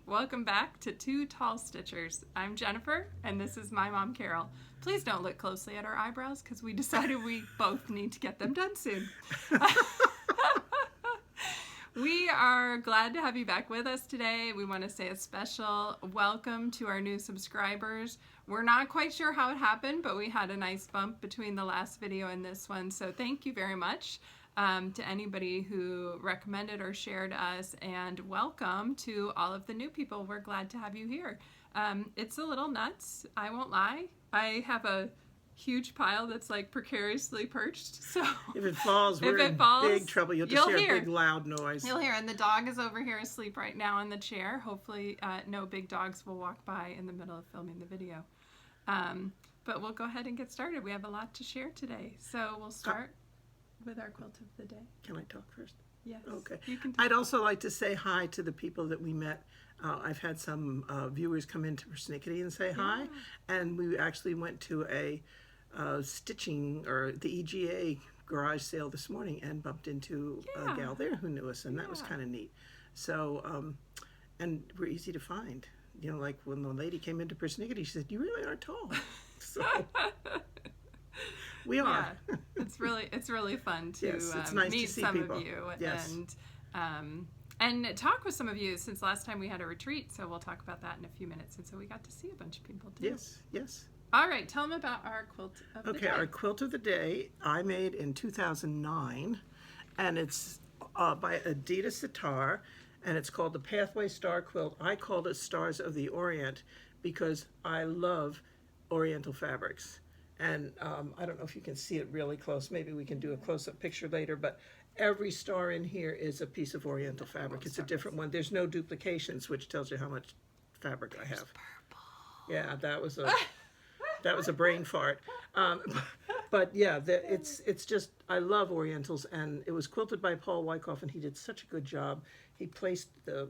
Welcome back to Two Tall Stitchers. I'm Jennifer, and this is my mom, Carol. Please don't look closely at our eyebrows because we decided we both need to get them done soon. We are glad to have you back with us today. We want to say a special welcome to our new subscribers. We're not quite sure how it happened, but we had a nice bump between the last video and this one, so thank you very much. To anybody who recommended or shared us, and welcome to all of the new people. We're glad to have you here. It's a little nuts, I won't lie. I have a huge pile that's like precariously perched, so if it falls, we're in big trouble. You'll just hear a big loud noise. You'll hear, and the dog is over here asleep right now in the chair. Hopefully no big dogs will walk by in the middle of filming the video. But we'll go ahead and get started. We have a lot to share today, so we'll start with our quilt of the day. Can I talk first? Yes. Okay. You can talk. I'd also like to say hi to the people that we met. I've had some viewers come into persnickety and say hi, and we actually went to a stitching or the EGA garage sale this morning and bumped into a gal there who knew us, and that was kind of neat. So, and we're easy to find. You know, like when the lady came into persnickety, she said, "You really are tall." So. We are. Yeah, it's really fun to it's nice meet to see some people. of you Yes. and talk with some of you since last time we had a retreat. So we'll talk about that in a few minutes. And so we got to see a bunch of people too. Yes, yes. All right, tell them about our quilt of the day. Okay, our quilt of the day I made in 2009, and it's by Adita Sitar, and it's called the Pathway Star Quilt. I called it Stars of the Orient because I love Oriental fabrics. And I don't know if you can see it really close. Maybe we can do a close-up picture later, but every star in here is a piece of Oriental fabric. It's a different one. There's no duplications, which tells you how much fabric I have. Purple. Yeah, that was a brain fart. But yeah, it's just, I love Orientals, and it was quilted by Paul Wyckoff, and he did such a good job. He placed the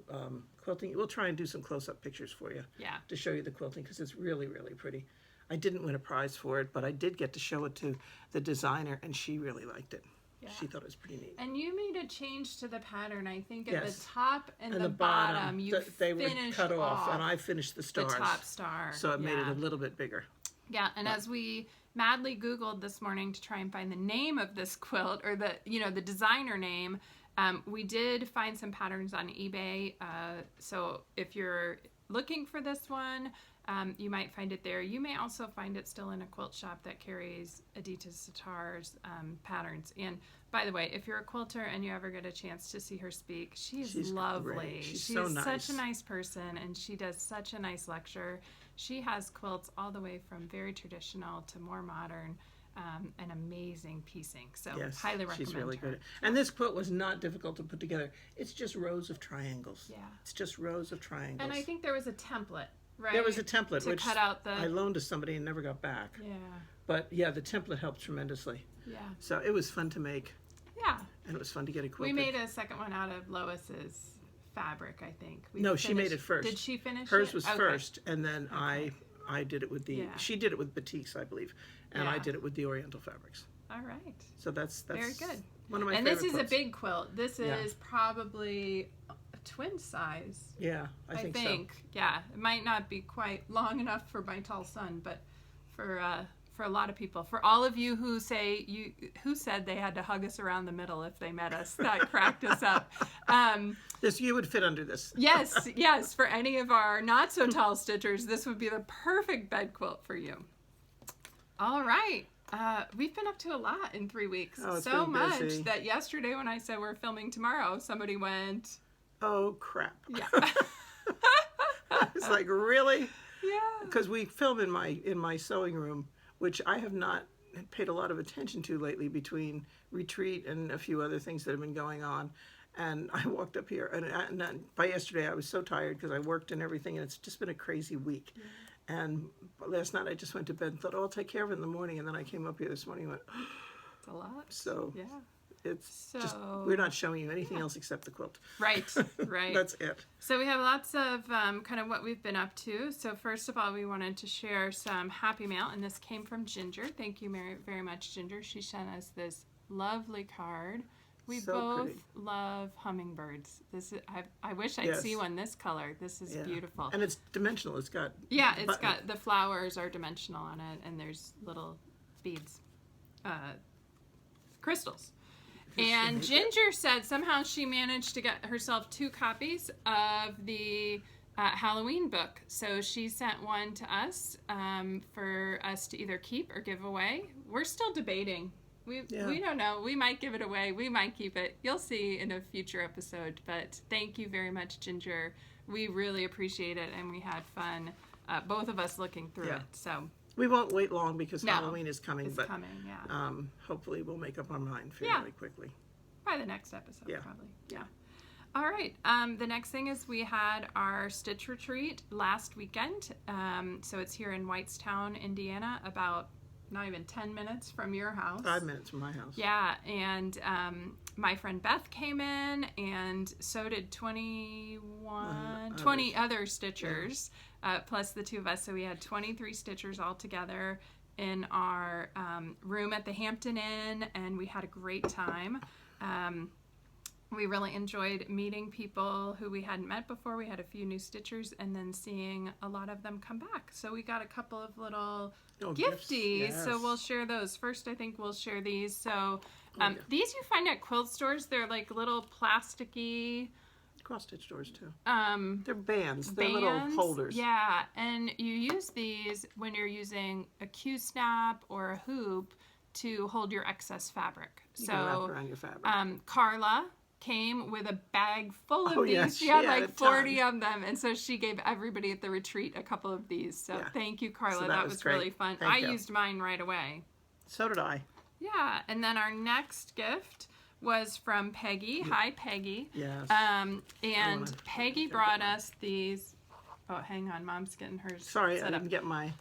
quilting. We'll try and do some close-up pictures for you to show you the quilting, because it's really, really pretty. I didn't win a prize for it, but I did get to show it to the designer, and she really liked it. Yeah. She thought it was pretty neat. And you made a change to the pattern, I think, at the top and the bottom. They were cut off, and I finished the stars. The top star. So it made it a little bit bigger. Yeah, and as we madly Googled this morning to try and find the name of this quilt, or the designer name, we did find some patterns on eBay. So if you're looking for this one, you might find it there. You may also find it still in a quilt shop that carries Adita Sitar's patterns. And by the way, if you're a quilter and you ever get a chance to see her speak, she's lovely. Great. She's so nice. Such a nice person, and she does such a nice lecture. She has quilts all the way from very traditional to more modern, and amazing piecing. So highly recommend she's really her. good. And this quilt was not difficult to put together. It's just rows of triangles. Yeah. It's just rows of triangles. And I think there was a template. Right. There was a template which cut out I loaned to somebody and never got back. Yeah. But yeah, the template helped tremendously. Yeah. So it was fun to make. Yeah. And it was fun to get it quilted. We made a second one out of Lois's fabric, I think. She made it first. Did she finish Hers it? was first, and then I did it with the. She did it with batiks, I believe, and I did it with the Oriental fabrics. All right. So that's very good. One of my and favorite this is quilts. a big quilt. This is probably twin size. Yeah, I think so. Yeah, it might not be quite long enough for my tall son, but for a lot of people, for all of you who said they had to hug us around the middle if they met us, that cracked us up. You would fit under this. Yes. For any of our not so tall stitchers, this would be the perfect bed quilt for you. All right. We've been up to a lot in 3 weeks. Oh, it's so been much busy. that yesterday when I said we're filming tomorrow, somebody went, "Oh crap!" Yeah. I was like, "Really?" Yeah. Because we film in my sewing room, which I have not paid a lot of attention to lately between retreat and a few other things that have been going on. And I walked up here, and by yesterday I was so tired because I worked and everything, and it's just been a crazy week. Yeah. And last night I just went to bed and thought, "Oh, I'll take care of it in the morning." And then I came up here this morning and went, it's a lot. So yeah. It's just, we're not showing you anything else except the quilt. Right. That's it. So we have lots of kind of what we've been up to. So first of all, we wanted to share some happy mail, and this came from Ginger. Thank you very much, Ginger. She sent us this lovely card We So both pretty. love hummingbirds. This is, I wish I'd Yes. see one this color. This is Yeah. beautiful. And it's dimensional. It's got Yeah, it's button. got, the flowers are dimensional on it, and there's little beads, crystals. And Ginger said somehow she managed to get herself 2 copies of the Halloween book. So she sent one to us for us to either keep or give away. We're still debating. We don't know. We might give it away. We might keep it. You'll see in a future episode. But thank you very much, Ginger. We really appreciate it, and we had fun, both of us looking through it. So we won't wait long because No, Halloween is coming. it's but coming, yeah. hopefully we'll make up our mind fairly quickly. By the next episode, Yeah. probably. Yeah. All right. The next thing is we had our Stitch Retreat last weekend. So it's here in Whitestown, Indiana, about not even 10 minutes from your house. 5 minutes from my house. Yeah, and my friend Beth came in, and so did 20 other Stitchers, plus the 2 of us. So we had 23 Stitchers all together in our room at the Hampton Inn, and we had a great time. We really enjoyed meeting people who we hadn't met before. We had a few new Stitchers, and then seeing a lot of them come back. So we got a couple of little gifties, yes. so we'll share those. First, I think we'll share these. So these you find at quilt stores. They're like little plasticky... Cross-stitch doors, too. They're They're bands. They're little holders. Yeah, and you use these when you're using a Q-snap or a hoop to hold your excess fabric. You can wrap around your fabric. Carla came with a bag full of these. yes, She had she had like a 40 ton. of them, and so she gave everybody at the retreat a couple of these. So thank you, Carla. So that was was great. really fun. Thank I you. used mine right away. So did I. Yeah, and then our next gift was from Peggy. Hi, Peggy. Yes. And Peggy brought us these. Oh, hang on, Mom's getting hers. Sorry, I set up. didn't get my...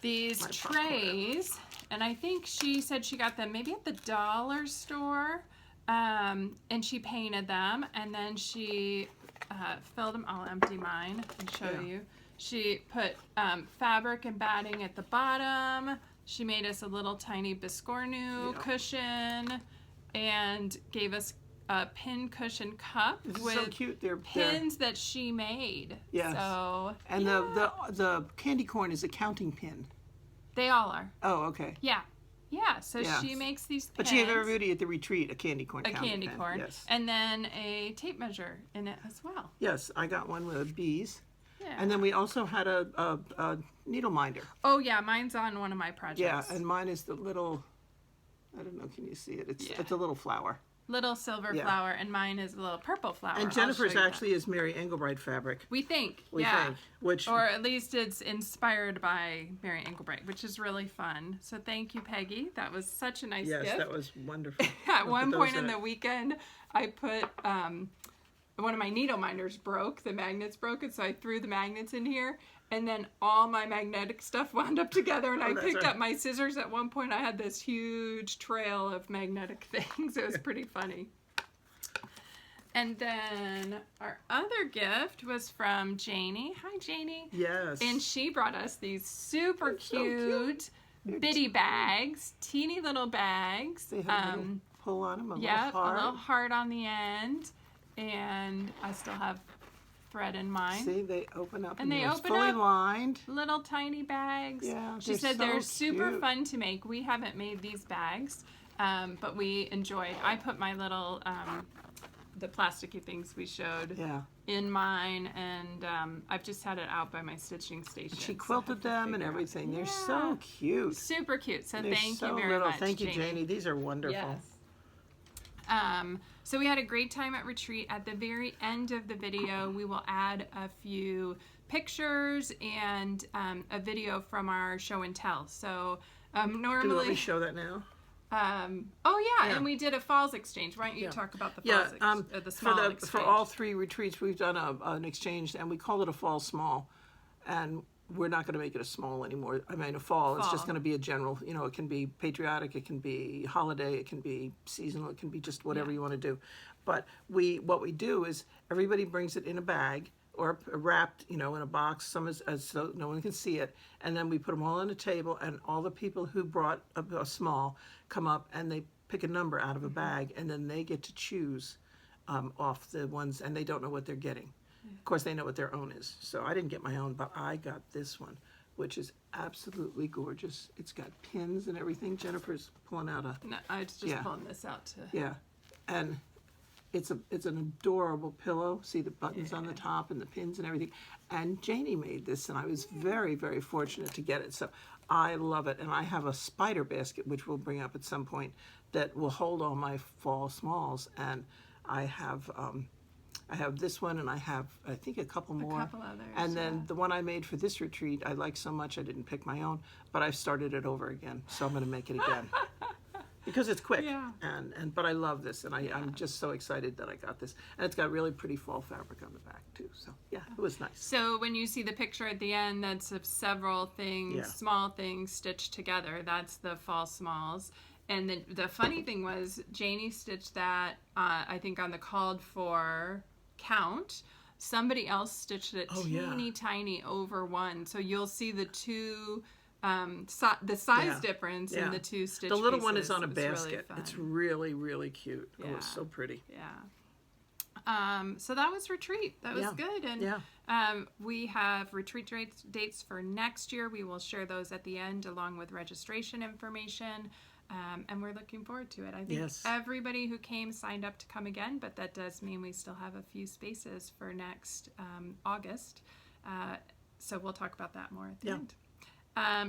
These trays, and I think she said she got them maybe at the dollar store, and she painted them, and then she filled them. I'll empty mine and show you. She put fabric and batting at the bottom. She made us a little tiny Biscornu cushion, and gave us a pin cushion cup This is with so cute. They're pins that she made. Yes. So And the candy corn is a counting pin. they all are. Oh, okay. Yeah. Yeah, so Yeah. she makes these pins. But she gave everybody at the retreat a candy corn. A candy pin. corn. Yes. And then a tape measure in it as well. Yes, I got one with bees. Yeah. And then we also had a needle minder. Oh, yeah, mine's on one of my projects. Yeah, and mine is the little, I don't know, can you see it? It's a little flower. Little silver flower, and mine is a little purple flower. And I'll Jennifer's show you that. actually is Mary Engelbreit fabric. We think, We yeah. think. Which, Or at least it's inspired by Mary Engelbreit, which is really fun. So thank you, Peggy. That was such a nice yes, gift. that was wonderful. At We'll one put point those in it. the weekend, I put one of my needle minders broke. The magnets broke, and so I threw the magnets in here, and then all my magnetic stuff wound up together. And I that's picked right. up my scissors. At one point, I had this huge trail of magnetic things. It was pretty funny. And then our other gift was from Janie. Hi, Janie. Yes. And she brought us these super so cute. bitty bags, teeny little bags. They have a little pull on them, a Yeah, little heart. a little heart on the end. And I still have thread in mine. See, they open up And they they're open fully up. lined. Little tiny bags. Yeah, She they're said so they're super cute. fun to make. We haven't made these bags, but we enjoyed. I put my little, the plasticky things we showed Yeah. in mine, and I've just had it out by my stitching station. She so I quilted have to them and figure out- everything. They're Yeah. so cute. Super cute. So They're thank so you very little. much. Thank you, Janie. These are wonderful. Yes. So we had a great time at retreat. At the very end of the video, we will add a few pictures and a video from our show and tell. So Do you want normally, me to show that now? oh yeah, Yeah. and we did a falls exchange. Why don't you talk about the Yeah, falls the small exchange? for all 3 retreats, we've done an exchange, and we call it a fall small, and we're not going to make it a small anymore. I mean, a fall. It's just Fall. going to be a general. You know, it can be patriotic, it can be holiday, it can be seasonal, it can be just whatever you want to do. But what we do is everybody brings it in a bag or wrapped, you know, in a box. Some is so no one can see it, and then we put them all on a table, and all the people who brought a small come up and they pick a number out of a bag, and then they get to choose off the ones, and they don't know what they're getting. Of course, they know what their own is. So I didn't get my own, but I got this one, which is absolutely gorgeous. It's got pins and everything. Jennifer's pulling out a... No, I was just pulling this out to... Yeah, and it's an adorable pillow. See the buttons on the top and the pins and everything. And Janie made this, and I was very, very fortunate to get it. So I love it. And I have a spider basket, which we'll bring up at some point, that will hold all my fall smalls. And I have this one, and I have, I think, a couple more. A couple others, and then the one I made for this retreat, I like so much I didn't pick my own, but I've started it over again. So I'm going to make it again. Because it's quick, but I love this, and I'm just so excited that I got this. And it's got really pretty fall fabric on the back, too. So, yeah, it was nice. So when you see the picture at the end, that's of several things, small things stitched together. That's the fall smalls. And the funny thing was, Janie stitched that, I think, on the called for count. Somebody else stitched it teeny tiny over one. So you'll see the two... the size difference in the two stitch The little pieces. one is on a basket. Really it's really, really cute. Oh, it's so pretty. Yeah. So that was retreat. That was good. And we have retreat dates for next year. We will share those at the end along with registration information. And we're looking forward to it. I think everybody who came signed up to come again, but that does mean we still have a few spaces for next August. So we'll talk about that more at the end.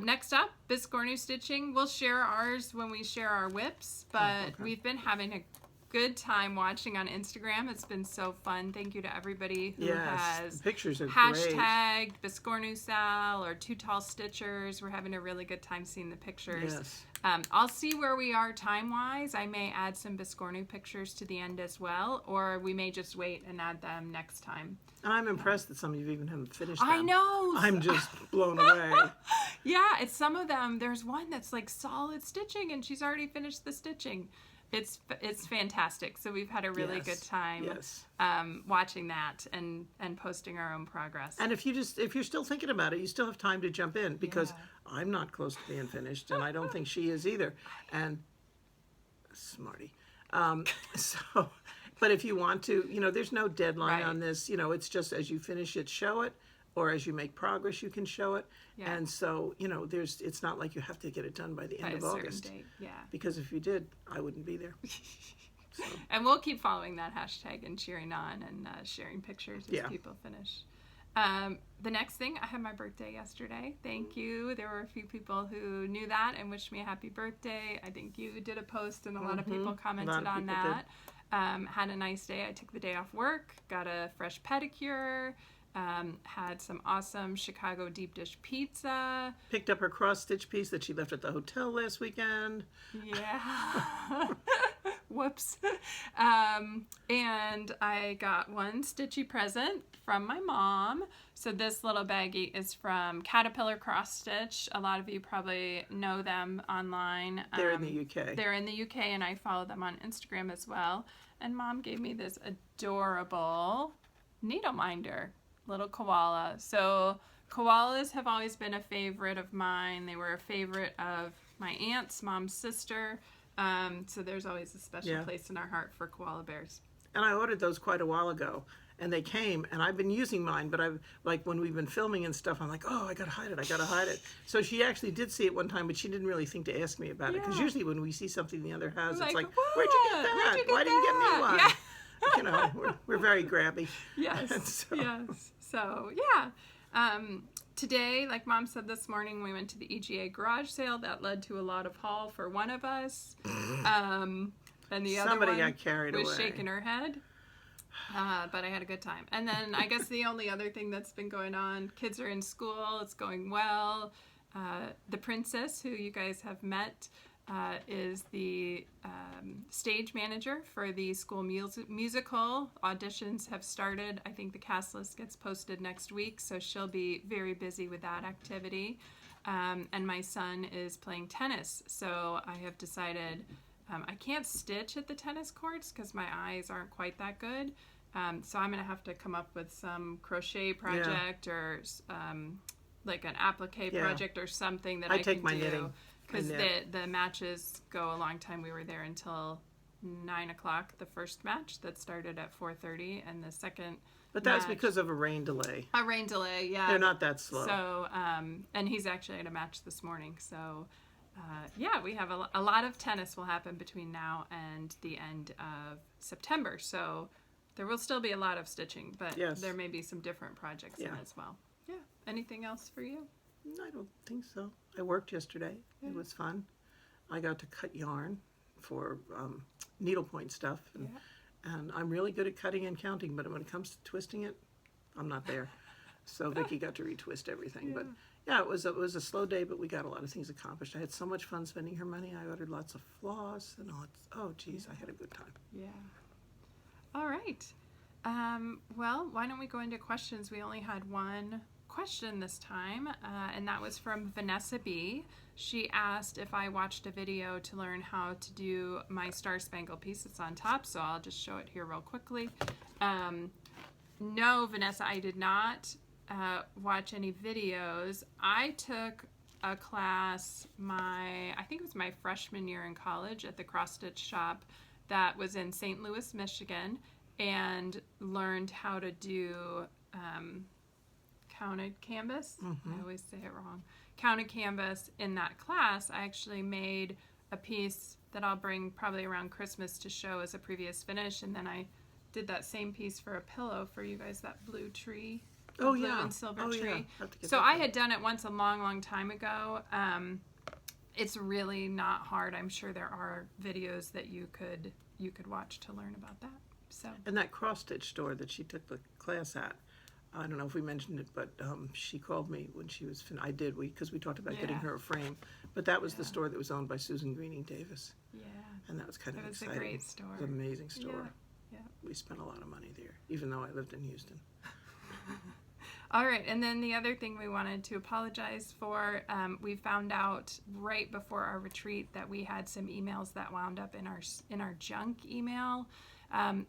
Next up, Biscornu stitching. We'll share ours when we share our whips, but we've been having a good time watching on Instagram. It's been so fun. Thank you to everybody who has the pictures are hashtagged Biscornu Sal or Two Tall Stitchers. We're having a really good time seeing the pictures. I'll see where we are time-wise. I may add some Biscornu pictures to the end as well, or we may just wait and add them next time. And I'm impressed that some of you even haven't finished them. I know! I'm just blown away. Yeah, it's some of them. There's one that's like solid stitching, and she's already finished the stitching. It's fantastic. So we've had a really good time watching that and posting our own progress. And if you're still thinking about it, you still have time to jump in, because I'm not close to being finished, and I don't think she is either. And smarty. But if you want to, there's no deadline on this. It's just as you finish it, show it. Or as you make progress, you can show it. Yeah. And so, it's not like you have to get it done by the end of August. Date. Yeah. Because if you did, I wouldn't be there. So. And we'll keep following that hashtag and cheering on and sharing pictures as people finish. The next thing, I had my birthday yesterday. Thank you. There were a few people who knew that and wished me a happy birthday. I think you did a post and a lot of people commented on that. Had a nice day. I took the day off work, got a fresh pedicure. Had some awesome Chicago deep dish pizza. Picked up her cross-stitch piece that she left at the hotel last weekend. Yeah. Whoops. And I got one stitchy present from my mom. So this little baggie is from Caterpillar Cross Stitch. A lot of you probably know them online. They're in the UK. They're in the UK, and I follow them on Instagram as well. And Mom gave me this adorable needle minder. Little koala. So koalas have always been a favorite of mine. They were a favorite of my aunt's mom's sister. So there's always a special place in our heart for koala bears. And I ordered those quite a while ago, and they came, and I've been using mine, but I've, like, when we've been filming and stuff, I'm like, oh, I gotta hide it. So she actually did see it one time, but she didn't really think to ask me about it, because usually when we see something the other has, it's like, where'd you get that? Why didn't you get me one? Yeah. We're very grabby. Yes. Yes. So, today, like Mom said this morning, we went to the EGA garage sale. That led to a lot of haul for one of us. And the other Somebody one got carried was away. shaking her head. But I had a good time. And then I guess the only other thing that's been going on, kids are in school. It's going well. The princess, who you guys have met, is the stage manager for the school musical. Auditions have started. I think the cast list gets posted next week, so she'll be very busy with that activity. And my son is playing tennis, so I have decided I can't stitch at the tennis courts because my eyes aren't quite that good. So I'm going to have to come up with some crochet project or like an applique project or something that I can do. knitting. Because the matches go a long time. We were there until 9 o'clock, the first match that started at 4:30, and the second But that's because of a rain delay. A rain delay, yeah. They're not that slow. So, and he's actually at a match this morning. So, yeah, we have a lot of tennis will happen between now and the end of September. So there will still be a lot of stitching, but there may be some different projects in as well. Yeah. Anything else for you? I don't think so. I worked yesterday. It was fun. I got to cut yarn for needlepoint stuff. And I'm really good at cutting and counting, but when it comes to twisting it, I'm not there. So Vicki got to retwist everything. But yeah, it was a slow day, but we got a lot of things accomplished. I had so much fun spending her money. I ordered lots of floss and all. Oh, geez, I had a good time. Yeah. All right. Well, why don't we go into questions? We only had one question this time, and that was from Vanessa B. She asked if I watched a video to learn how to do my Star Spangled piece that's on top, so I'll just show it here real quickly. No, Vanessa, I did not watch any videos. I took a class I think it was my freshman year in college at the Cross Stitch shop that was in St. Louis, Michigan, and learned how to do counted canvas. I always say it wrong. Counted canvas. In that class, I actually made a piece that I'll bring probably around Christmas to show as a previous finish, and then I did that same piece for a pillow for you guys, that blue tree. Blue and silver tree. So I had done it once a long time ago. It's really not hard. I'm sure there are videos that you could watch to learn about that. So. And that cross stitch store that she took the class at, I don't know if we mentioned it, but she called me when she was because we talked about getting her a frame. But that was the store that was owned by Susan Greening Davis. Yeah. And that was kind of exciting. It was a great store. It was an amazing store. Yeah. We spent a lot of money there, even though I lived in Houston. All right, and then the other thing we wanted to apologize for, we found out right before our retreat that we had some emails that wound up in our junk email,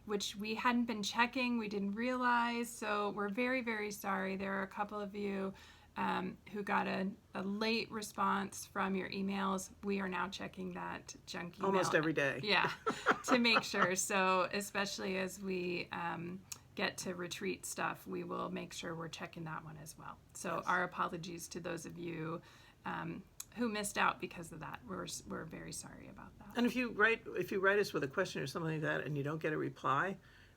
which we hadn't been checking. We didn't realize, so we're very sorry. There are a couple of you who got a late response from your emails. We are now checking that junk email almost every day. Yeah, to make sure. So especially as we get to retreat stuff, we will make sure we're checking that one as well. So our apologies to those of you who missed out because of that. We're very sorry about that. And if you write us with a question or something like that and you don't get a reply,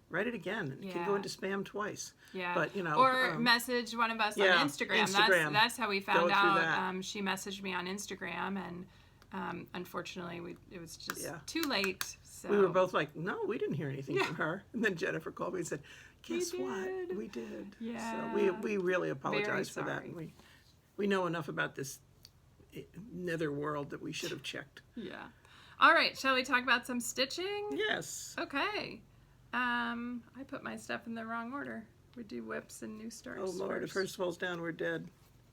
write it again. It can go into spam twice. Yeah. But or message one of us on Instagram. That's how we found out. She messaged me on Instagram, and unfortunately it was just too late. So. We were both like, no, we didn't hear anything from her. And then Jennifer called me and said, guess what? We did. Yeah. So we really apologize for that. And we know enough about this nether world that we should have checked. Yeah. All right. Shall we talk about some stitching? Yes. Okay. I put my stuff in the wrong order. We do whips and new starts. Oh, Lord. If hers falls down, we're dead.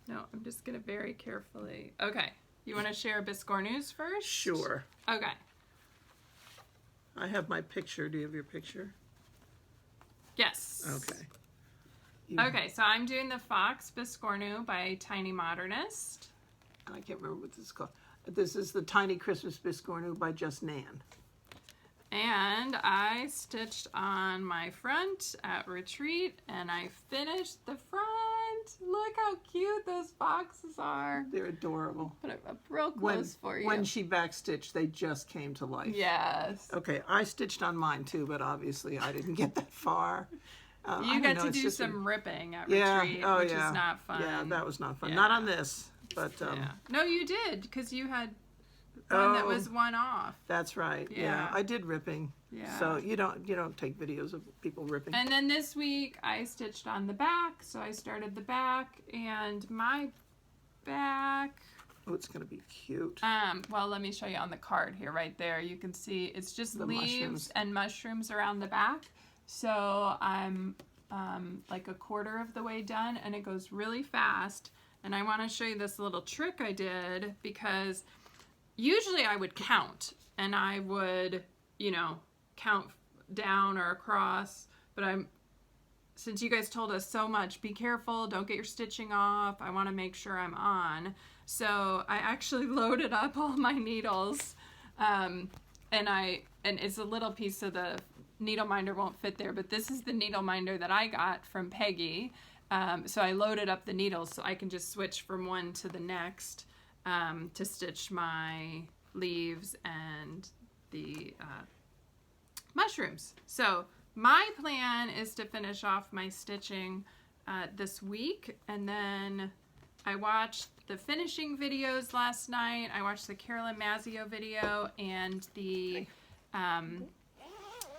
No, I'm just going to very carefully. Okay. You want to share Biscornus first? Sure. Okay. I have my picture. Do you have your picture? Yes. Okay. Okay, so I'm doing the Fox Biscornu by Tiny Modernist. I can't remember what this is called. This is the Tiny Christmas Biscornu by Just Nan. And I stitched on my front at retreat, and I finished the front. Look how cute those foxes are. They're adorable. Put it up real close for you. When she backstitched, they just came to life. Yes. Okay, I stitched on mine too, but obviously I didn't get that far. You got to do some ripping at retreat, which is not fun. Yeah, that was not fun. Yeah. Not on this, but... No, you did, because you had one that was one off. That's right. Yeah, I did ripping. Yeah. So you don't take videos of people ripping. And then this week I stitched on the back, so I started the back, and my back... Oh, it's going to be cute. Well, let me show you on the card here, right there. You can see it's just leaves and mushrooms around the back. So I'm like a quarter of the way done, and it goes really fast. And I want to show you this little trick I did, because usually I would count, and I would, count down or across, but since you guys told us so much, be careful, don't get your stitching off, I want to make sure I'm on. So I actually loaded up all my needles, and it's a little piece so the needle minder won't fit there, but this is the needle minder that I got from Peggy. So I loaded up the needles so I can just switch from one to the next to stitch my leaves and the mushrooms. So my plan is to finish off my stitching this week, and then I watched the finishing videos last night. I watched the Carolyn Mazzeo video and the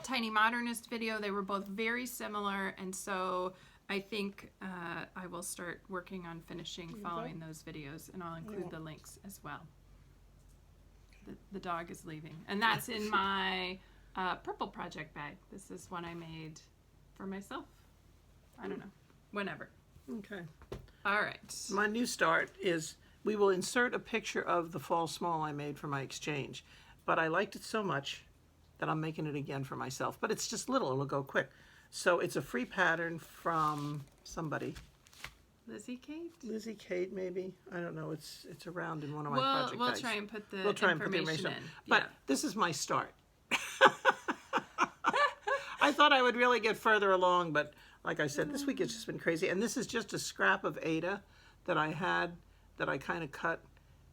Tiny Modernist video. They were both very similar, and so I think I will start working on finishing following those videos, and I'll include the links as well. The dog is leaving, and that's in my purple project bag. This is one I made for myself. I don't know, whenever. Okay. All right. My new start is we will insert a picture of the fall small I made for my exchange, but I liked it so much that I'm making it again for myself. But it's just little, it'll go quick. So it's a free pattern from somebody. Lizzie Kate? Lizzie Kate, maybe. I don't know. It's around in one of my project we'll bags. try and put the We'll try and put the information information in. But Yeah. this is my start. I thought I would really get further along, but like I said, this week it's just been crazy. And this is just a scrap of Ada that I had that I kind of cut,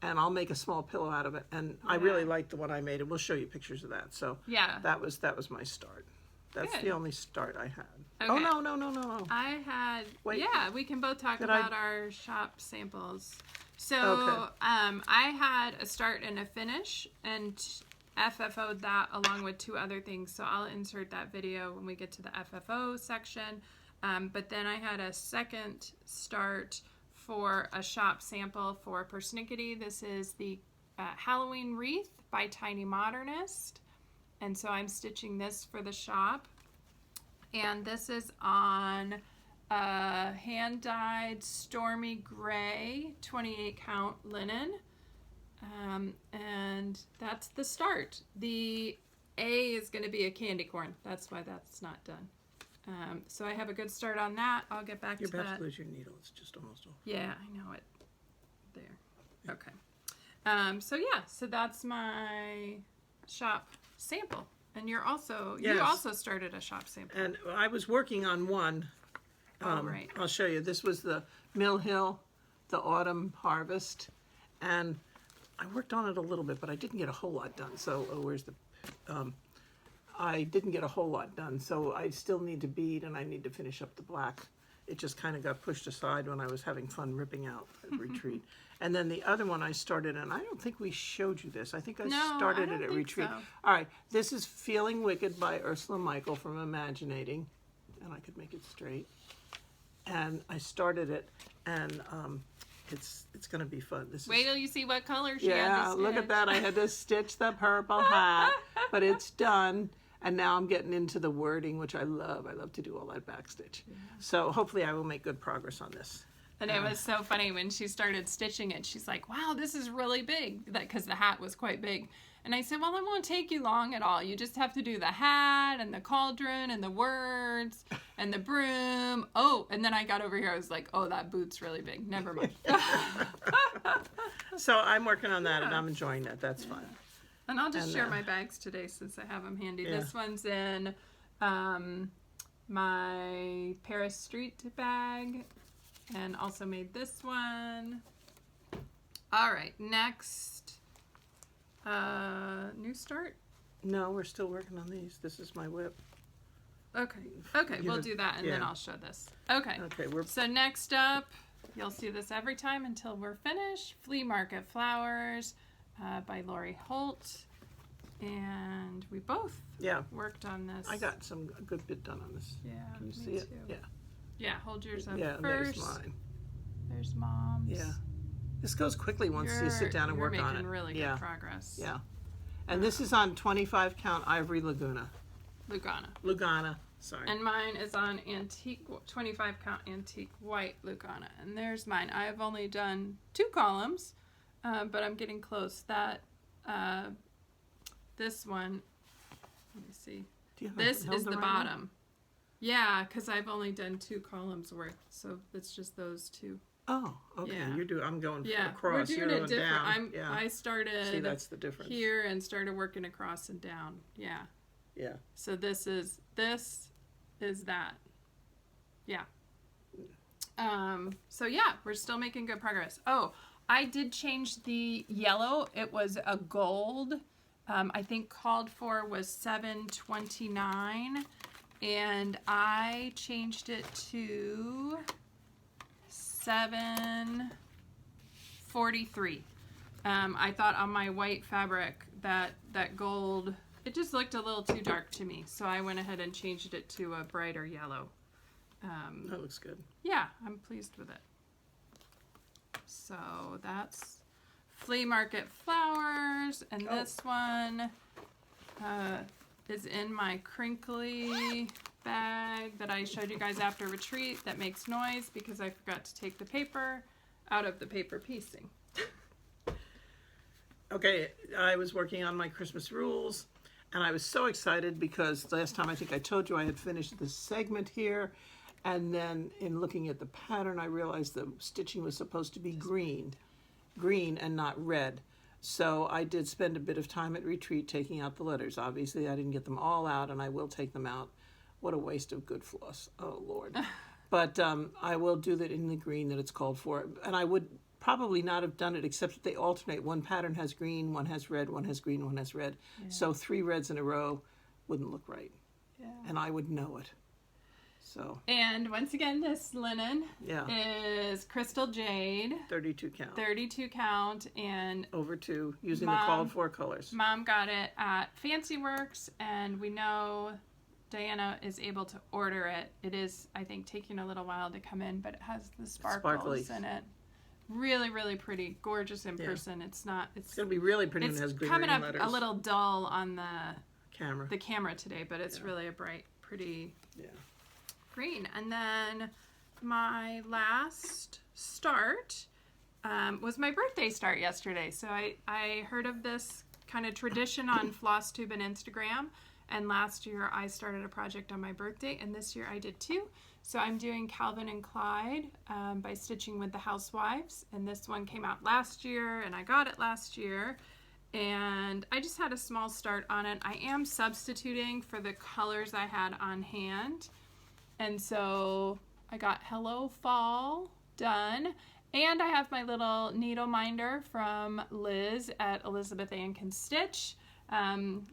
and I'll make a small pillow out of it. And I really like the one I made, and we'll show you pictures of that. So Yeah. that was my start. That's Good. the only start I had. Okay. Oh, no. I had, Wait. yeah, we can both talk Did about our shop samples. So Okay. I had a start and a finish, and FFO'd that along with two other things. So I'll insert that video when we get to the FFO section. But then I had a second start for a shop sample for persnickety. This is the Halloween wreath by Tiny Modernist. And so I'm stitching this for the shop. And this is on hand-dyed Stormy Gray 28 count linen. And that's the start. The A is going to be a candy corn. That's why that's not done. So I have a good start on that. I'll get back You're to about that. to lose your needle. It's just almost over. Yeah, I know it. There. Okay. So that's my shop sample. And you Yes. also started a shop sample. And I was working on one. Right. I'll show you. This was the Mill Hill, the Autumn Harvest. And I worked on it a little bit, but I didn't get a whole lot done. So where's the... I didn't get a whole lot done, so I still need to bead, and I need to finish up the black. It just kind of got pushed aside when I was having fun ripping out at retreat. And then the other one I started, and I don't think we showed you this. I think I started it at retreat. So. All right, this is Feeling Wicked by Ursula Michael from Imaginating, and I could make it straight. And I started it, and it's going to be fun. Wait till you see what color she had to Yeah, stitch. look at that. I had to stitch the purple hat, but it's done. And now I'm getting into the wording, which I love. I love to do all that backstitch. Yeah. So hopefully I will make good progress on this. And it was so funny when she started stitching it. She's like, wow, this is really big. Because the hat was quite big. And I said, well, it won't take you long at all. You just have to do the hat and the cauldron and the words and the broom. Oh, and then I got over here. I was like, oh, that boot's really big. Never mind. So I'm working on that, and I'm enjoying that. That's fun. And I'll just share my bags today since I have them handy. Yeah. This one's in my Paris Street bag, and also made this one. All right, next, new start. No, we're still working on these. This is my whip. Okay, we'll do that, and then I'll show this. Okay, so next up, you'll see this every time until we're finished. Flea Market Flowers. By Lori Holt, and we both worked on this. I got a good bit done on this. Yeah, can you see me it? too. Yeah, hold yours up first. first. There's mine. There's Mom's. Yeah, this goes quickly once you sit down and work on it. You're making really good progress. Yeah, and this is on 25 count Ivory Lugana. Sorry. And mine is on antique 25 count antique white Lugana, and there's mine. I've only done 2 columns. But I'm getting close. This one, let me see. This is the bottom. Yeah, because I've only done 2 columns worth, so it's just those 2. Oh, okay. Yeah. You do. I'm going Yeah, across. we're You're doing it going different. down. Yeah. I started See, that's the difference. here and started working across and down. Yeah. Yeah. So this is that. Yeah. So yeah, we're still making good progress. Oh, I did change the yellow. It was a gold. I think called for was $7.29, and I changed it to $7.43. I thought on my white fabric that gold, it just looked a little too dark to me, so I went ahead and changed it to a brighter yellow. That looks good. Yeah, I'm pleased with it. So that's Flea Market Flowers, and this one is in my crinkly bag that I showed you guys after retreat that makes noise because I forgot to take the paper out of the paper piecing. Okay, I was working on my Christmas rules, and I was so excited because last time I think I told you I had finished this segment here, and then in looking at the pattern I realized the stitching was supposed to be green and not red. So I did spend a bit of time at retreat taking out the letters. Obviously I didn't get them all out, and I will take them out. What a waste of good floss. Oh Lord. But I will do that in the green that it's called for, and I would probably not have done it except that they alternate. One pattern has green, one has red, one has green, one has red. Yeah. So 3 reds in a row wouldn't look right. Yeah. And I would know it. So. And once again, this linen is crystal jade. 32 count. 32 count, and over 2 using the called for colors. Mom got it at Fancy Works, and we know Diana is able to order it. It is, I think, taking a little while to come in, but it has the sparkles in it. Really, really pretty, gorgeous in person. It's not. It's gonna be really pretty when it has green letters. It's coming up a little dull on the camera today, but it's really a bright, pretty green. And then my last start was my birthday start yesterday. So I heard of this kind of tradition on Flosstube and Instagram. And last year I started a project on my birthday, and this year I did too. So I'm doing Calvin and Clyde by Stitching with the Housewives. And this one came out last year, and I got it last year. And I just had a small start on it. I am substituting for the colors I had on hand. And so I got Hello Fall done. And I have my little needle minder from Liz at Elizabeth Ann Can Stitch.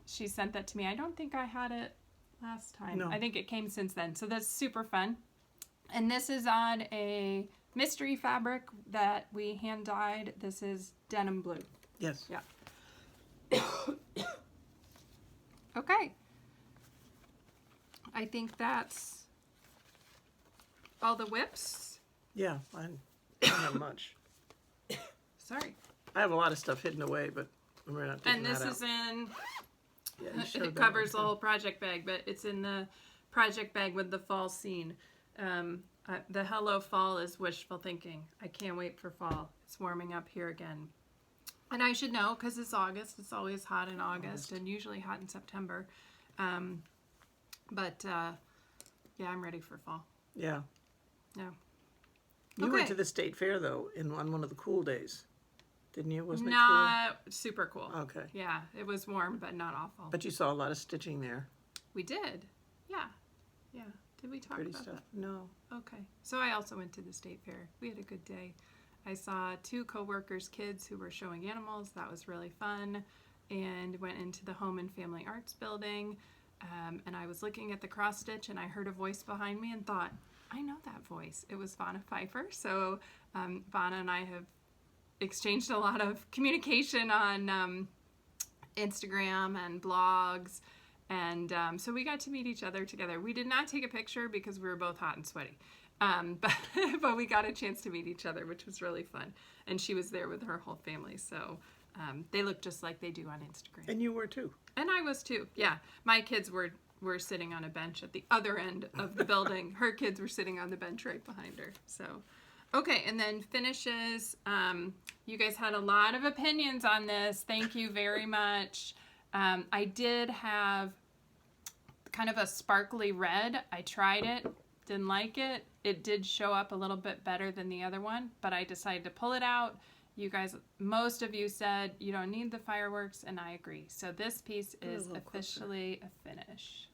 She sent that to me. I don't think I had it last time. No. I think it came since then. So that's super fun. And this is on a mystery fabric that we hand dyed. This is denim blue. Yes. Yeah. Okay. I think that's all the whips. Yeah, I don't have much. Sorry. I have a lot of stuff hidden away, but we're not taking that out. And this is in, it covers the whole project bag, but it's in the project bag with the fall scene. The Hello Fall is wishful thinking. I can't wait for fall. It's warming up here again. And I should know, because it's August. It's always hot in August and usually hot in September. Yeah, I'm ready for fall. Yeah. Yeah. You went to the state fair, though, on one of the cool days. Didn't you? Wasn't it cool? Not super cool. Okay. Yeah, it was warm, but not awful. But you saw a lot of stitching there. We did. Yeah. Yeah. Did we talk about stuff? that? No. Okay. So I also went to the state fair. We had a good day. I saw 2 co-workers' kids who were showing animals. That was really fun. And went into the Home and Family Arts building. And I was looking at the cross stitch, and I heard a voice behind me and thought, I know that voice. It was Pfeiffer. So Vanna and I have exchanged a lot of communication on Instagram and blogs. And so we got to meet each other together. We did not take a picture because we were both hot and sweaty. But we got a chance to meet each other, which was really fun. And she was there with her whole family. So they look just like they do on Instagram. And you were too. And I was too. Yeah. My kids were sitting on a bench at the other end of the building. Her kids were sitting on the bench right behind her. So, okay. And then finishes. You guys had a lot of opinions on this. Thank you very much. I did have kind of a sparkly red. I tried it. Didn't like it. It did show up a little bit better than the other one, but I decided to pull it out. You guys, most of you said you don't need the fireworks, and I agree. So this piece is officially a finish.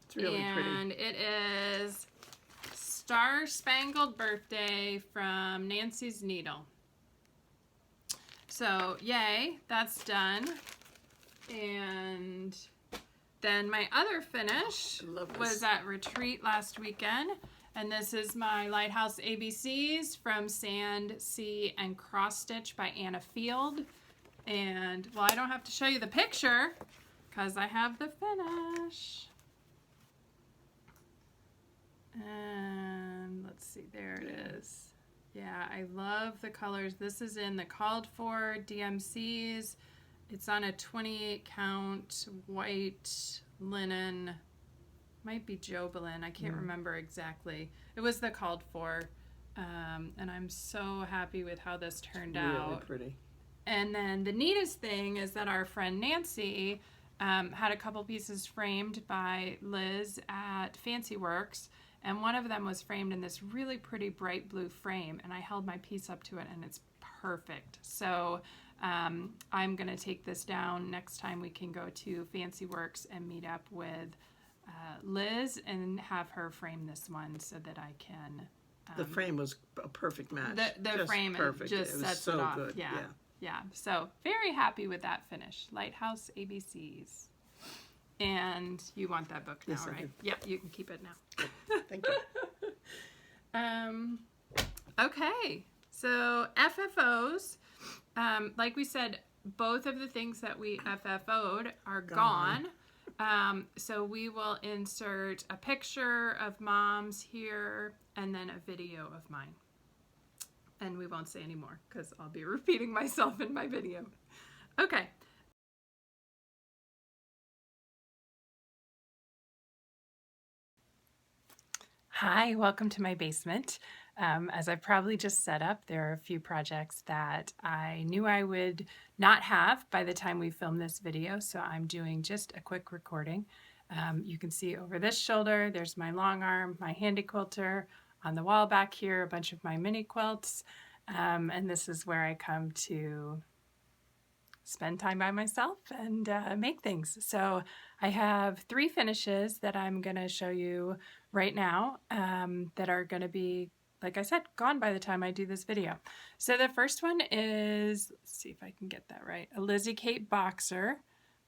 It's really pretty. And it is Star Spangled Birthday from Nancy's Needle. So yay, that's done. And then my other finish was at retreat last weekend. And this is my Lighthouse ABCs from Sand, Sea, and Cross Stitch by Anna Field. And, well, I don't have to show you the picture because I have the finish. And let's see, there it is. Yeah, I love the colors. This is in the called for DMCs. It's on a 28 count white linen. Might be Jobelin. I can't remember exactly. It was the called for. And I'm so happy with how this turned out. Really pretty. And then the neatest thing is that our friend Nancy had a couple pieces framed by Liz at Fancy Works. And one of them was framed in this really pretty bright blue frame. And I held my piece up to it and it's perfect. So I'm going to take this down next time we can go to Fancy Works and meet up with Liz and have her frame this one so that I can. The frame was a perfect match. The frame perfect. Just it sets so it off. Good. Yeah. So very happy with that finish. Lighthouse ABCs. And you want that book now, yes, right? I do. Yeah, you can keep it now. Thank you. Okay, so FFOs. Like we said, both of the things that we FFO'd are gone. So we will insert a picture of Mom's here and then a video of mine. And we won't say any more because I'll be repeating myself in my video. Okay. Hi, welcome to my basement. As I've probably just set up, there are a few projects that I knew I would not have by the time we film this video, so I'm doing just a quick recording. You can see over this shoulder, there's my long arm, my handy quilter. On the wall back here, a bunch of my mini quilts, and this is where I come to spend time by myself and make things. So I have 3 finishes that I'm going to show you right now that are going to be, like I said, gone by the time I do this video. So the first one is, let's see if I can get that right, a Lizzie Kate boxer.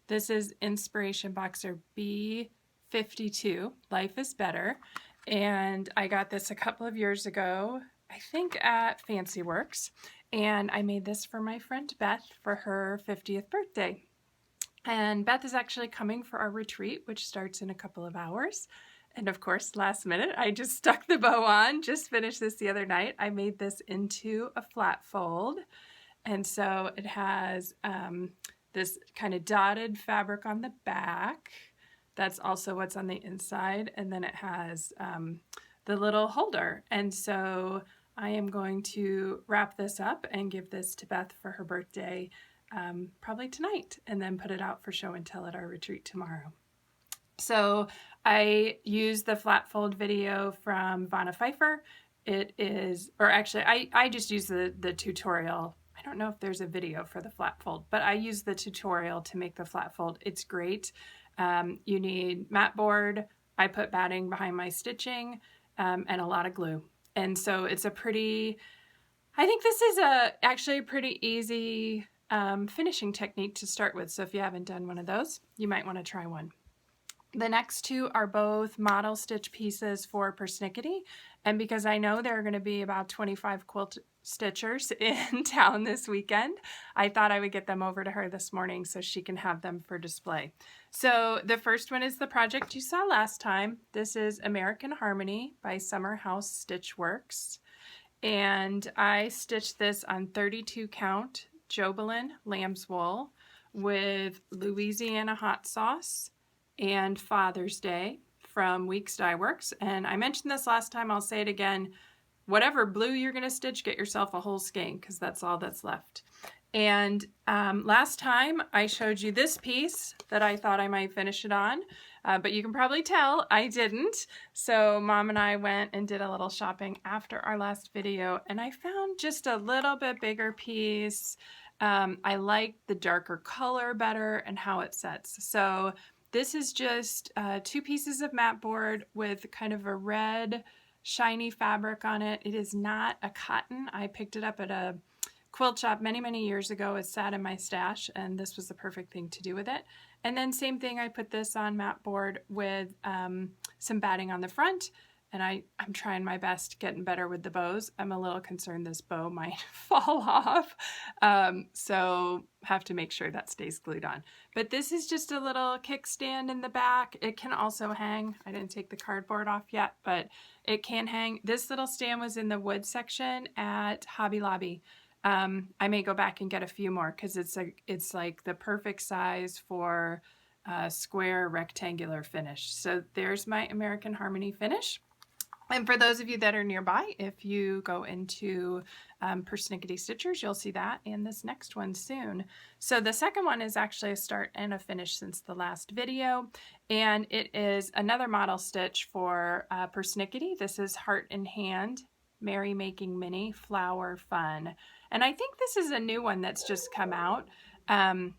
This is Inspiration Boxer B52, Life is Better. And I got this a couple of years ago, I think at Fancy Works. And I made this for my friend Beth for her 50th birthday. And Beth is actually coming for our retreat, which starts in a couple of hours. And of course, last minute, I just stuck the bow on, just finished this the other night. I made this into a flat fold. And so it has this kind of dotted fabric on the back. That's also what's on the inside. And then it has the little holder. And so I am going to wrap this up and give this to Beth for her birthday probably tonight, and then put it out for show and tell at our retreat tomorrow. So I used the flat fold video from Pfeiffer. It is, or actually I just use the tutorial. I don't know if there's a video for the flat fold, but I use the tutorial to make the flat fold. It's great. You need mat board. I put batting behind my stitching and a lot of glue. And so it's a pretty, I think this is actually a pretty easy finishing technique to start with. So if you haven't done one of those, you might want to try one. The next 2 are both model stitch pieces for Persnickety. And because I know there are going to be about 25 quilt stitchers in town this weekend, I thought I would get them over to her this morning so she can have them for display. So the first one is the project you saw last time. This is American Harmony by Summer House Stitch Works. And I stitched this on 32 count Jobelin lamb's wool with Louisiana hot sauce and Father's Day from Weeks Dye Works. And I mentioned this last time, I'll say it again. Whatever blue you're going to stitch, get yourself a whole skein because that's all that's left. And last time I showed you this piece that I thought I might finish it on, but you can probably tell I didn't. So Mom and I went and did a little shopping after our last video, and I found just a little bit bigger piece. I like the darker color better and how it sets. So this is just 2 pieces of mat board with kind of a red shiny fabric on it. It is not a cotton. I picked it up at a quilt shop many years ago. It sat in my stash, and this was the perfect thing to do with it. And then same thing, I put this on mat board with some batting on the front, and I'm trying my best, getting better with the bows. I'm a little concerned this bow might fall off, so have to make sure that stays glued on. But this is just a little kickstand in the back. It can also hang. I didn't take the cardboard off yet, but it can hang. This little stand was in the wood section at Hobby Lobby. I may go back and get a few more because it's like the perfect size for a square rectangular finish. So there's my American Harmony finish. And for those of you that are nearby, if you go into Persnickety Stitchers, you'll see that and this next one soon. So the second one is actually a start and a finish since the last video. And it is another model stitch for Persnickety. This is Heart in Hand, Merry Making Mini, Flower Fun. And I think this is a new one that's just come out. And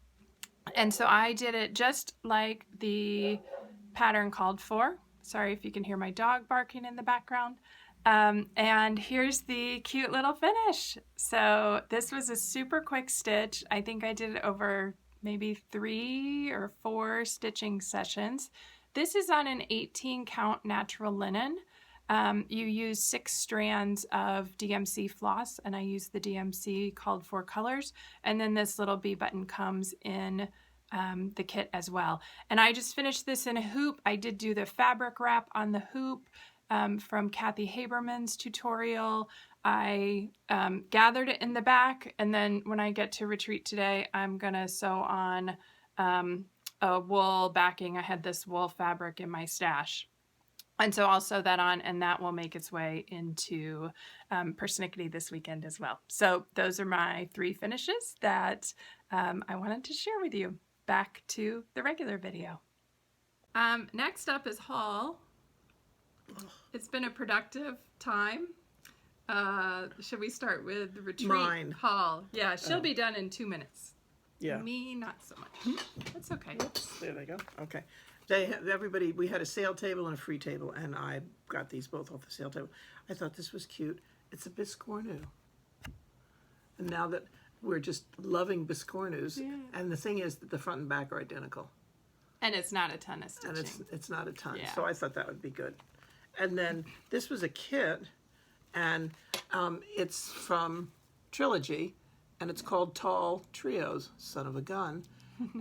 so I did it just like the pattern called for. Sorry if you can hear my dog barking in the background. And here's the cute little finish. So this was a super quick stitch. I think I did it over maybe 3 or 4 stitching sessions. This is on an 18 count natural linen. You use 6 strands of DMC floss, and I use the DMC called for colors. And then this little bee button comes in the kit as well. And I just finished this in a hoop. I did do the fabric wrap on the hoop from Kathy Haberman's tutorial. I gathered it in the back, and then when I get to retreat today, I'm gonna sew on a wool backing. I had this wool fabric in my stash. And so I'll sew that on, and that will make its way into Persnickety this weekend as well. So those are my 3 finishes that I wanted to share with you. Back to the regular video. Next up is haul. It's been a productive time. Should we start with retreat? Mine. Haul? Yeah, she'll be done in 2 minutes. Yeah. Me, not so much. That's okay. There they go. Okay. Everybody, we had a sale table and a free table, and I got these both off the sale table. I thought this was cute. It's a Biscornu. And now that we're just loving Biscornus, and the thing is that the front and back are identical. And it's not a ton of stitching. And it's not a ton, Yeah. so I thought that would be good. And then this was a kit, and it's from Trilogy, and it's called Tall Trios, son of a gun.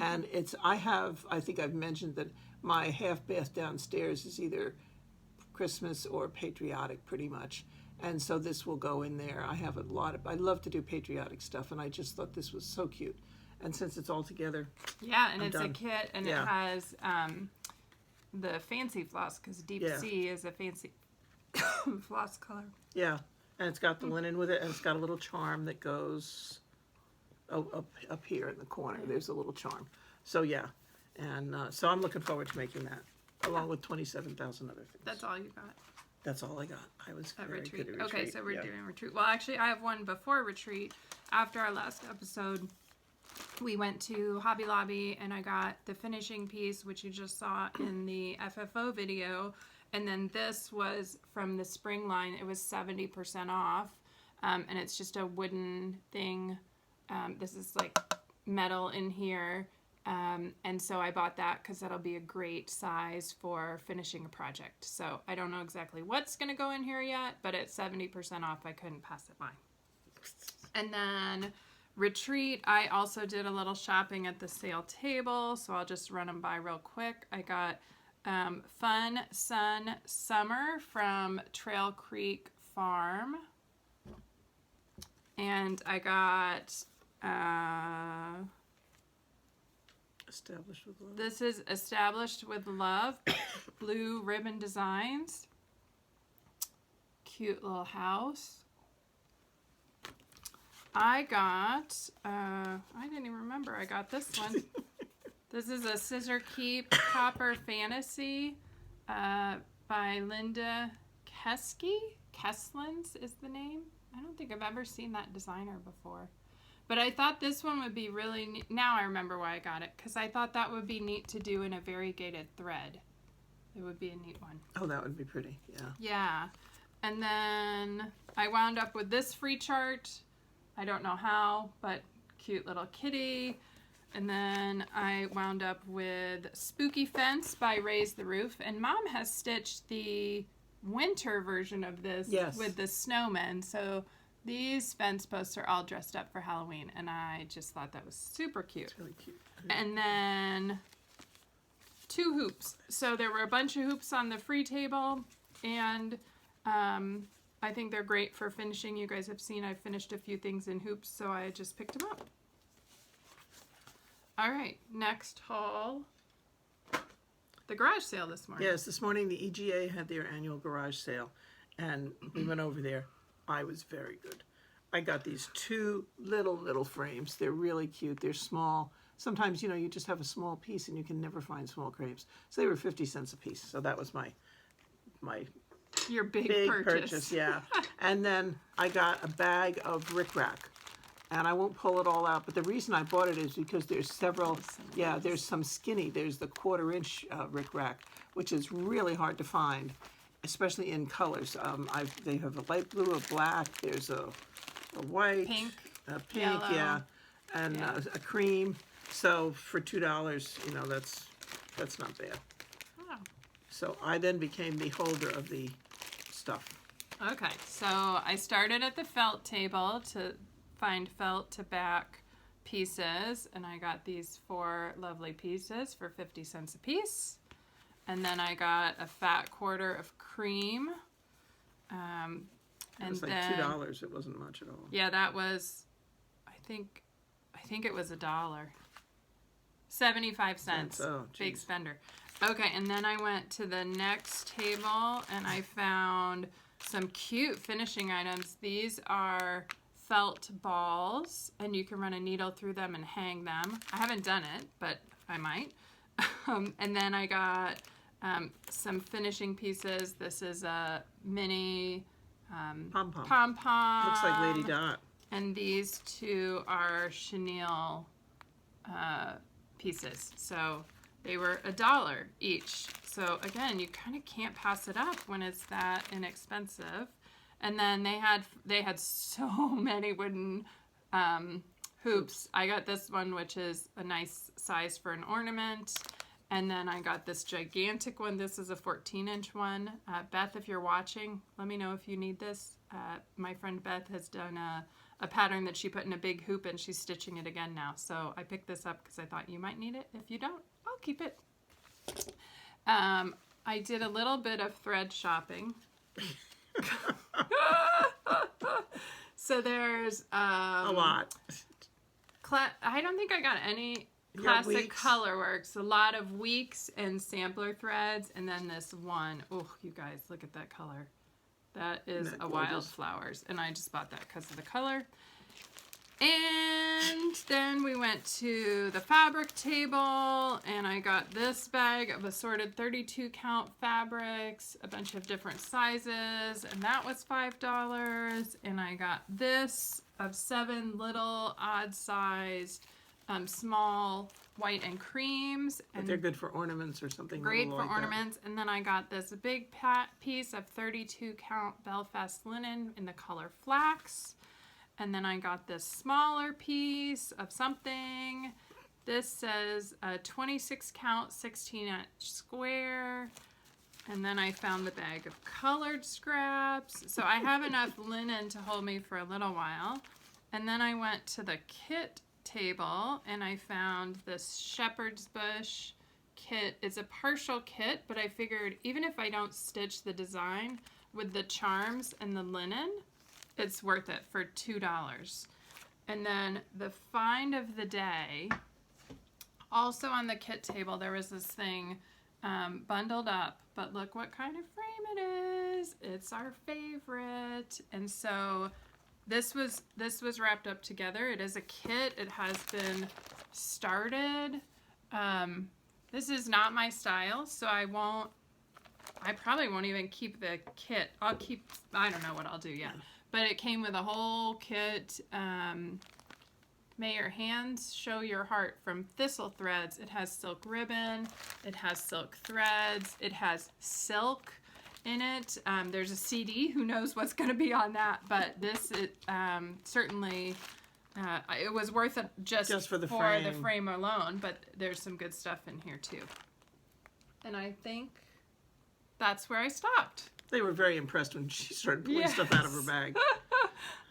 And I think I've mentioned that my half bath downstairs is either Christmas or patriotic pretty much. And so this will go in there. I love to do patriotic stuff, and I just thought this was so cute. And since it's all together, yeah, and I'm it's done. a kit, and Yeah. it has the fancy floss, because Deep Sea is a fancy floss color. Yeah, and it's got the linen with it, and it's got a little charm that goes up here in the corner. There's a little charm. So yeah, and so I'm looking forward to making that, along with 27,000 other things. That's all you got That's all I got. I was at very retreat. good at Okay, retreat. so we're Yeah. doing retreat. Well, actually, I have one before retreat. After our last episode, we went to Hobby Lobby, and I got the finishing piece, which you just saw in the FFO video. And then this was from the spring line. It was 70% off, and it's just a wooden thing. This is like metal in here, and so I bought that because that'll be a great size for finishing a project. So I don't know exactly what's going to go in here yet, but at 70% off, I couldn't pass it by. And then retreat, I also did a little shopping at the sale table, so I'll just run them by real quick. I got Fun Sun Summer from Trail Creek Farm, and I got Established with love. this is Established with Love, Blue Ribbon Designs. Cute little house. I got, I didn't even remember I got this one. This is a Scissor Keep Copper Fantasy by Linda Kesky. Kesslins is the name. I don't think I've ever seen that designer before. But I thought this one would be really neat. Now I remember why I got it, because I thought that would be neat to do in a variegated thread. It would be a neat one. Oh, that would be pretty, yeah. Yeah. And then I wound up with this free chart. I don't know how, but cute little kitty. And then I wound up with Spooky Fence by Raise the Roof. And Mom has stitched the winter version of this with the snowmen. So these fence posts are all dressed up for Halloween. And I just thought that was super cute. It's really cute. And then 2 hoops. So there were a bunch of hoops on the free table. And I think they're great for finishing. You guys have seen I've finished a few things in hoops, so I just picked them up. All right, next haul. The garage sale this morning. Yes, this morning the EGA had their annual garage sale, and we went over there. I was very good. I got these 2 little frames. They're really cute. They're small. Sometimes, you know, you just have a small piece and you can never find small frames. So they were 50 cents a piece. So that was my your big purchase. Yeah. And then I got a bag of rickrack. And I won't pull it all out, but the reason I bought it is because there's several, there's some skinny. There's the 1/4-inch rickrack, which is really hard to find, especially in colors. They have a light blue, a black, there's a white, a pink, yellow. And a cream. So for $2, you know, that's not bad. Wow. So I then became the holder of the stuff. Okay, so I started at the felt table to find felt to back pieces, and I got these 4 lovely pieces for 50 cents a piece. And then I got a fat quarter of cream. It was like $2. It wasn't much at all. Yeah, that was, I think it was $1. 75 cents. Oh, big spender. Okay, and then I went to the next table and I found some cute finishing items. These are felt balls, and you can run a needle through them and hang them. I haven't done it, but I might. And then I got some finishing pieces. This is a mini pom-pom. Looks like Lady Dot. And these 2 are chenille pieces. So they were $1 each. So again, you kind of can't pass it up when it's that inexpensive. And then they had so many wooden hoops. I got this one, which is a nice size for an ornament. And then I got this gigantic one. This is a 14-inch one. Beth, if you're watching, let me know if you need this. My friend Beth has done a pattern that she put in a big hoop, and she's stitching it again now. So I picked this up because I thought you might need it. If you don't, I'll keep it. I did a little bit of thread shopping. So there's a lot. I don't think I got any classic colorworks. A lot of weeks and sampler threads, and then this one. Oh, you guys, look at that color. That is a wildflowers, and I just bought that because of the color. And then we went to the fabric table, and I got this bag of assorted 32 count fabrics, a bunch of different sizes, and that was $5. And I got this of 7 little odd-sized small white and creams. And but they're good for ornaments or something. Great for ornaments. And then I got this big piece of 32 count Belfast linen in the color flax. And then I got this smaller piece of something. This says a 26 count 16-inch square. And then I found the bag of colored scraps. So I have enough linen to hold me for a little while. And then I went to the kit table and I found this shepherd's bush kit. It's a partial kit, but I figured even if I don't stitch the design with the charms and the linen, it's worth it for $2. And then the find of the day, also on the kit table, there was this thing bundled up, but look what kind of frame it is. It's our favorite. And so this was wrapped up together. It is a kit. It has been started. This is not my style, so I probably won't even keep the kit. I don't know what I'll do yet. But it came with a whole kit. May your hands show your heart from thistle threads. It has silk ribbon. It has silk threads. It has silk in it. There's a CD. Who knows what's going to be on that? But this, certainly, it was worth it just for the frame alone. But there's some good stuff in here too. And I think that's where I stopped. They were very impressed when she started pulling stuff out of her bag.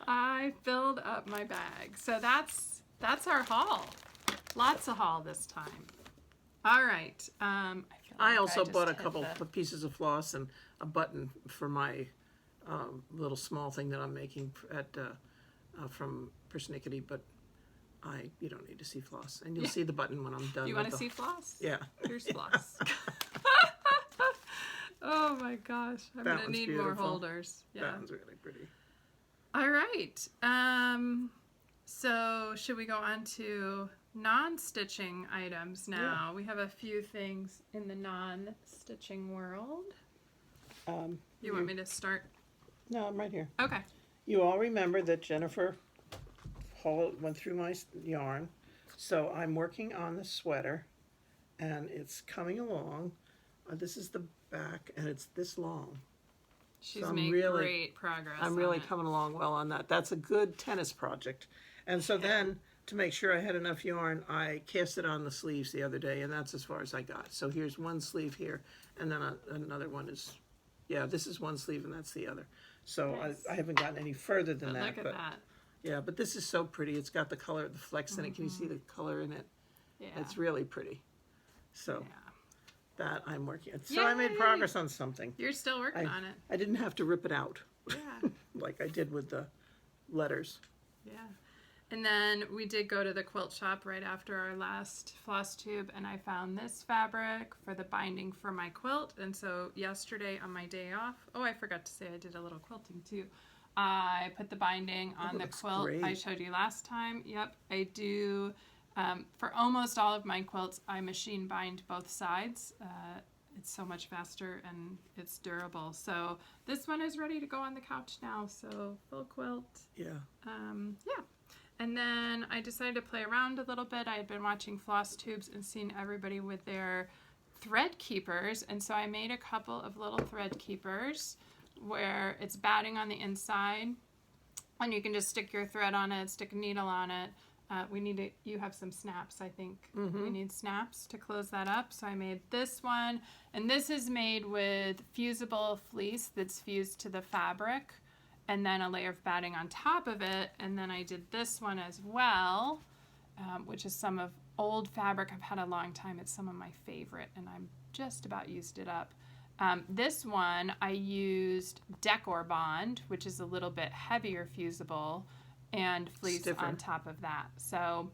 I filled up my bag. So that's our haul. Lots of haul this time. All right. I also bought a couple of pieces of floss and a button for my little small thing that I'm making at from Persnickety, but you don't need to see floss, and you'll see the button when I'm done. You want to see floss? Yeah. Here's floss. Oh my gosh, I'm gonna need more holders. Yeah. That one's really pretty. All right. So should we go on to non-stitching items now? Yeah. We have a few things in the non-stitching world. You want me to start? No, I'm right here. Okay. You all remember that Jennifer went through my yarn, so I'm working on the sweater, and it's coming along. This is the back, and it's this long. She's made great progress. I'm really coming along well on that. That's a good tennis project. And so then, to make sure I had enough yarn, I cast it on the sleeves the other day, and that's as far as I got. So here's one sleeve here, and then another one is, this is one sleeve, and that's the other. So nice. I haven't gotten any further than that. Look at that. Yeah, but this is so pretty. It's got the color, the flecks in it. Can you see the color in it? Yeah. It's really pretty. So. Yeah. That I'm working on. So Yay! I made progress on something. You're still working on it. I didn't have to rip it out. Yeah. Like I did with the letters. Yeah. And then we did go to the quilt shop right after our last Flosstube, and I found this fabric for the binding for my quilt. And so yesterday on my day off, I forgot to say I did a little quilting too. I put the binding on the quilt great. I showed you last time. Yep, I do. For almost all of my quilts, I machine bind both sides. It's so much faster and it's durable. So this one is ready to go on the couch now. So full quilt. Yeah. Yeah. And then I decided to play around a little bit. I had been watching Flosstubes and seen everybody with their thread keepers. And so I made a couple of little thread keepers where it's batting on the inside. And you can just stick your thread on it, stick a needle on it. You have some snaps, I think. We need snaps to close that up. So I made this one, and this is made with fusible fleece that's fused to the fabric, and then a layer of batting on top of it. And then I did this one as well, which is some of old fabric I've had a long time. It's some of my favorite, and I'm just about used it up. This one I used Decor Bond, which is a little bit heavier fusible, and fleece Stiffer. On top of that. So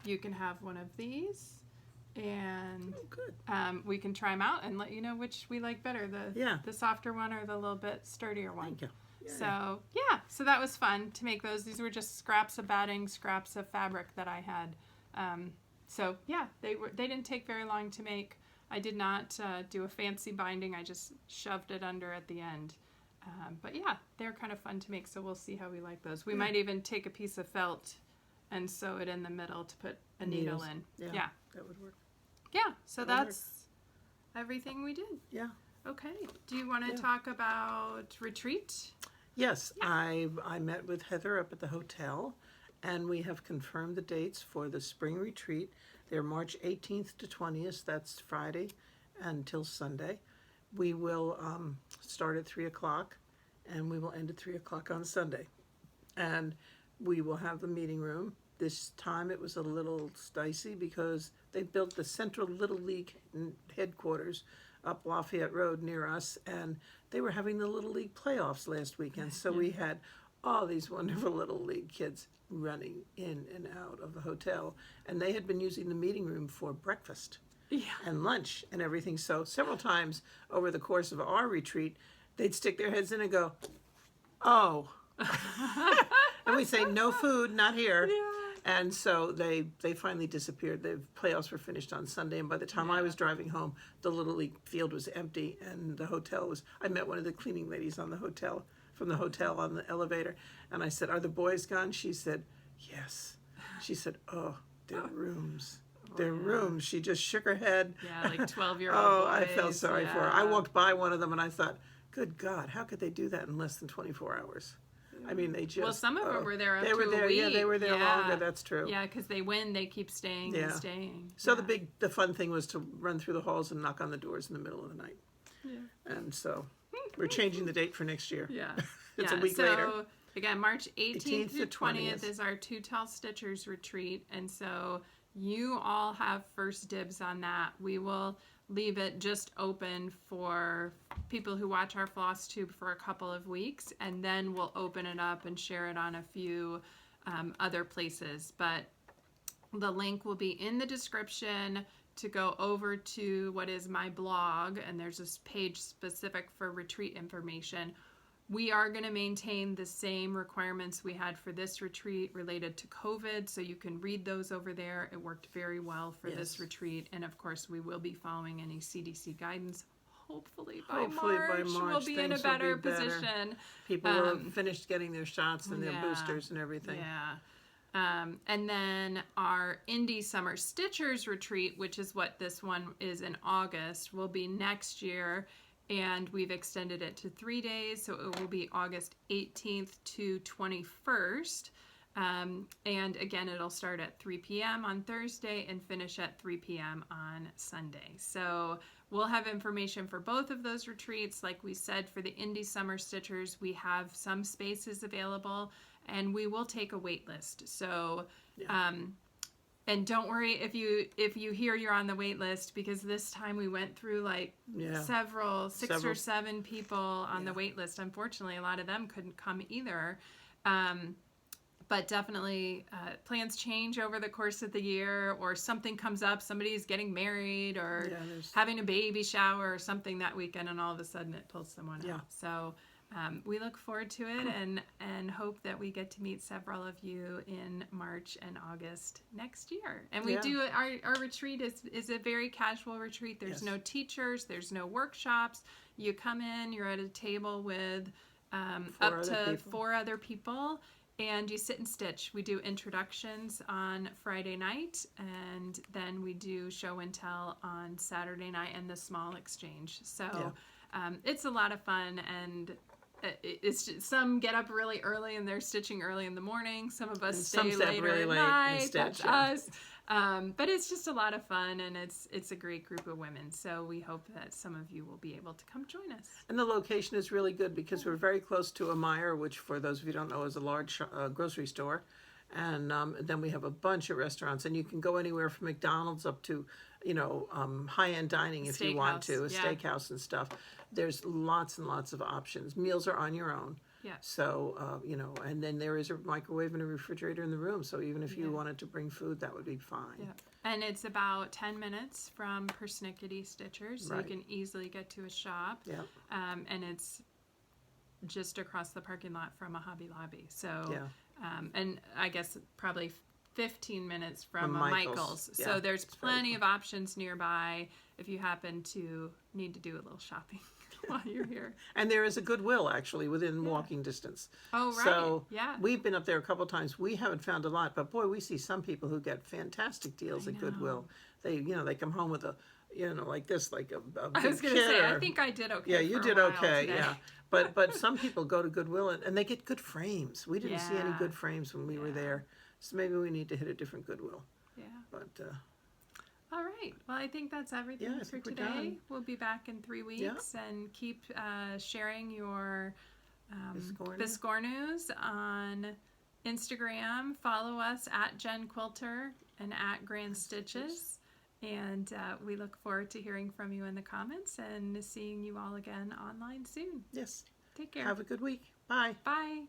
you can have one of these, and we can try them out and let you know which we like better, the softer one or the little bit sturdier one. Thank you. Yeah, so that was fun to make those. These were just scraps of batting, scraps of fabric that I had. So yeah, they didn't take very long to make. I did not do a fancy binding. I just shoved it under at the end. But yeah, they're kind of fun to make, so we'll see how we like those. We might even take a piece of felt and sew it in the middle to put a needle in. Yeah. That would work. Yeah, so that's everything we did. Yeah. Okay. Do you want to talk about retreat? Yes, I met with Heather up at the hotel, and we have confirmed the dates for the spring retreat. They're March 18th to 20th. That's Friday until Sunday. We will start at 3 o'clock, and we will end at 3 o'clock on Sunday. And we will have the meeting room. This time it was a little dicey because they built the Central Little League headquarters up Lafayette Road near us, and they were having the Little League playoffs last weekend. So we had all these wonderful Little League kids running in and out of the hotel, and they had been using the meeting room for breakfast. And lunch and everything. So several times over the course of our retreat, they'd stick their heads in and go, "Oh, And we say, no food, not here. Yeah. And so they finally disappeared. The playoffs were finished on Sunday, and by the time I was driving home, the Little League field was empty, and the hotel was. I met one of the cleaning ladies from the hotel on the elevator, and I said, "Are the boys gone?" She said, "Yes." She said, "Oh, their rooms." Their rooms. She just shook her head. Yeah, like 12-year-old Oh, boys. I felt sorry for her. I walked by one of them and I thought, good God, how could they do that in less than 24 hours? I mean, they just... Well, some of them were there up they to were there, a week. Yeah, they were there longer. That's true. Yeah, because they win, they keep staying and staying. So the fun thing was to run through the halls and knock on the doors in the middle of the night. Yeah. And so we're changing the date for next year. Yeah. It's a week later. So, again, March 18th through 20th is our Two Tall Stitchers retreat. And so you all have first dibs on that. We will leave it just open for people who watch our Flosstube for a couple of weeks, and then we'll open it up and share it on a few other places. But the link will be in the description to go over to what is my blog, and there's this page specific for retreat information. We are going to maintain the same requirements we had for this retreat related to COVID, so you can read those over there. It worked very well for this retreat, and of course we will be following any CDC guidance. Hopefully by March we'll be in a better position. People will have finished getting their shots and their boosters and everything. Yeah. And then our Indie Summer Stitchers retreat, which is what this one is in August, will be next year. And we've extended it to 3 days, so it will be August 18th to 21st. And again, it'll start at 3 p.m. on Thursday and finish at 3 p.m. on Sunday. So we'll have information for both of those retreats. Like we said, for the Indie Summer Stitchers, we have some spaces available, and we will take a wait list. So and don't worry if you hear you're on the wait list, because this time we went through like six or seven people on the wait list. Unfortunately, a lot of them couldn't come either. But definitely plans change over the course of the year, or something comes up, somebody's getting married or having a baby shower or something that weekend, and all of a sudden it pulls someone out. So we look forward to it and hope that we get to meet several of you in March and August next year. And we do, our retreat is a very casual retreat. There's no teachers, there's no workshops. You come in, you're at a table with up to 4 other people, and you sit and stitch. We do introductions on Friday night, and then we do show and tell on Saturday night and the small exchange. So it's a lot of fun, and it's just, some get up really early and they're stitching early in the morning. Some of us stay later really at late night. and stitch, That's us. But it's just a lot of fun, and it's a great group of women. So we hope that some of you will be able to come join us. And the location is really good because we're very close to a Meijer, which, for those of you who don't know, is a large grocery store. And then we have a bunch of restaurants, and you can go anywhere from McDonald's up to, high-end dining if you want to, a steakhouse and stuff. There's lots and lots of options. Meals are on your own. Yeah. So, and then there is a microwave and a refrigerator in the room. So even if you wanted to bring food, that would be fine. Yeah. And it's about 10 minutes from Persnickety Stitchers, so you can easily get to a shop. Yeah. And it's just across the parking lot from a Hobby Lobby. So, and I guess probably 15 minutes from a Michael's. Yeah, so there's plenty of options nearby if you happen to need to do a little shopping while you're here. And there is a Goodwill, actually, within walking distance. Oh, right. So we've been up there a couple times. We haven't found a lot, but boy, we see some people who get fantastic deals at Goodwill. They, they come home with a, like this, like a I was going to say, I think I did okay. Yeah, you did okay, today. But some people go to Goodwill and they get good frames. We didn't see any good frames when we were there. So maybe we need to hit a different Goodwill. Yeah. But all right. Well, I think that's everything for today. We'll be back in 3 weeks, and keep sharing your Biscornus on Instagram. Follow us at Jen Quilter and at Grand Stitches. And we look forward to hearing from you in the comments and seeing you all again online soon. Yes. Take care. Have a good week. Bye. Bye.